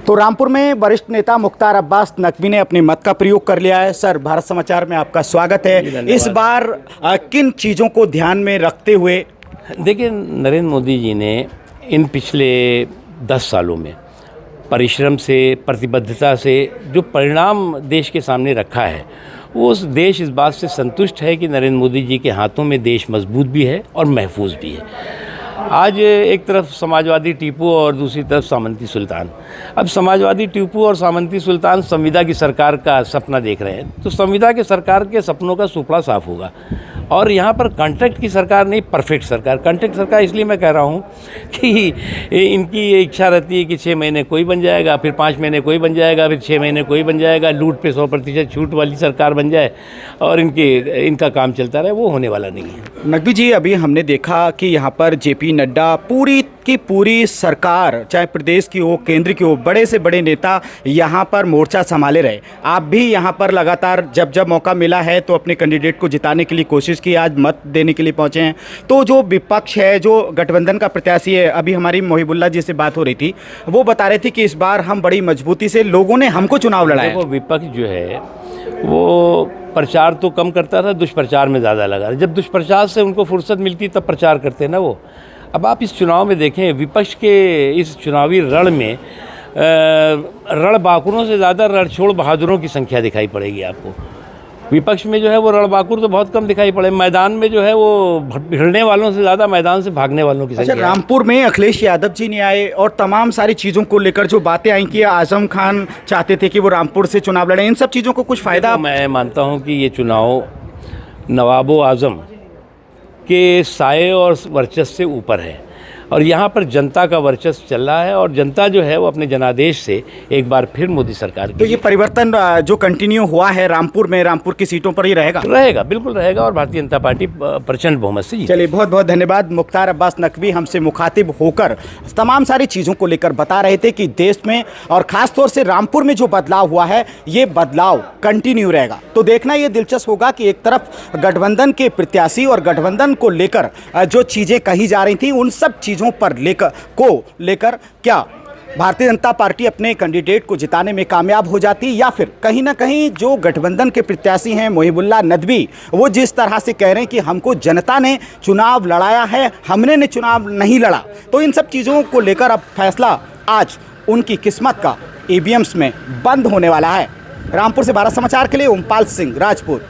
तो रामपुर में वरिष्ठ नेता मुख्तार अब्बास नकवी ने अपने मत का प्रयोग कर लिया है। सर, भारत समाचार में आपका स्वागत है। इस बार किन चीज़ों को ध्यान में रखते हुए? देखिए, नरेंद्र मोदी जी ने इन पिछले 10 सालों में परिश्रम से, प्रतिबद्धता से जो परिणाम देश के सामने रखा है, वो उस देश इस बात से संतुष्ट है कि नरेंद्र मोदी जी के हाथों में देश मजबूत भी है और महफूज भी है। आज एक तरफ समाजवादी टीपू और दूसरी तरफ सामंती सुल्तान। अब समाजवादी टीपू और सामंती सुल्तान संविदा की सरकार का सपना देख रहे हैं, तो संविदा की सरकार के सपनों का सुपड़ा साफ होगा। और यहाँ पर कॉन्ट्रैक्ट की सरकार नहीं, परफेक्ट सरकार। कॉन्ट्रैक्ट सरकार इसलिए मैं कह रहा हूँ कि इनकी इच्छा रहती है कि 6 महीने कोई बन जाएगा, फिर 5 महीने कोई बन जाएगा, फिर 6 महीने कोई बन जाएगा, लूट पे 100% छूट वाली सरकार बन जाए और इनका काम चलता रहे। वो होने वाला नहीं है। नकवी जी, अभी हमने देखा कि यहाँ पर जेपी नड्डा पूरी की पूरी सरकार, चाहे प्रदेश की हो, केंद्र की हो, बड़े से बड़े नेता यहाँ पर मोर्चा संभाले रहे। आप भी यहाँ पर लगातार जब जब मौका मिला है तो अपने कैंडिडेट को जिताने के लिए कोशिश की, आज मत देने के लिए पहुँचे हैं। तो जो विपक्ष है, जो गठबंधन का प्रत्याशी है, अभी हमारी मोहिबुल्ला जी से बात हो रही थी, वो बता रहे थे कि इस बार हम बड़ी मजबूती से, लोगों ने हमको चुनाव लड़ाया। वो विपक्ष जो है वो प्रचार तो कम करता था, दुष्प्रचार में ज़्यादा लगा। जब दुष्प्रचार से उनको फुर्सत मिलती तब प्रचार करते ना वो। अब आप इस चुनाव में देखें, विपक्ष के इस चुनावी रण में रणबांकुरों से ज़्यादा रणछोड़ बहादुरों की संख्या दिखाई पड़ेगी आपको। विपक्ष में जो है वो रणबांकुर तो बहुत कम दिखाई पड़े, मैदान में जो है वो भिड़ने वालों से ज़्यादा मैदान से भागने वालों की संख्या। अच्छा, रामपुर में अखिलेश यादव जी ने आए और तमाम सारी चीज़ों को लेकर जो बातें आई कि आजम खान चाहते थे कि वो रामपुर से चुनाव लड़े, इन सब चीज़ों को कुछ फ़ायदा? मैं मानता हूँ कि ये चुनाव नवाबो आज़म के साये और वर्चस्व से ऊपर है और यहाँ पर जनता का वर्चस्व चल रहा है और जनता जो है वो अपने जनादेश से एक बार फिर मोदी सरकार की। तो ये परिवर्तन जो कंटिन्यू हुआ है रामपुर में, रामपुर की सीटों पर ही रहेगा? बिल्कुल रहेगा और भारतीय जनता पार्टी प्रचंड बहुमत से जीतेगी। चलिए, बहुत बहुत धन्यवाद। मुख्तार अब्बास नकवी हमसे मुखातिब होकर तमाम सारी चीज़ों को लेकर बता रहे थे कि देश में और ख़ासतौर से रामपुर में जो बदलाव हुआ है, ये बदलाव कंटिन्यू रहेगा। तो देखना ये दिलचस्प होगा कि एक तरफ गठबंधन के प्रत्याशी और गठबंधन को लेकर जो चीज़ें कही जा रही थी, उन सब चीज़ों पर लेकर क्या भारतीय जनता पार्टी अपने कैंडिडेट को जिताने में कामयाब हो जाती, या फिर कहीं ना कहीं जो गठबंधन के प्रत्याशी हैं मोहिबुल्ला नदवी, वो जिस तरह से कह रहे हैं कि हमको जनता ने चुनाव लड़ाया है, हमने ने चुनाव नहीं लड़ा। तो इन सब चीज़ों को लेकर अब फैसला आज उनकी किस्मत का ईवीएम्स में बंद होने वाला है। रामपुर से भारत समाचार के लिए ओमपाल सिंह, राजपुर।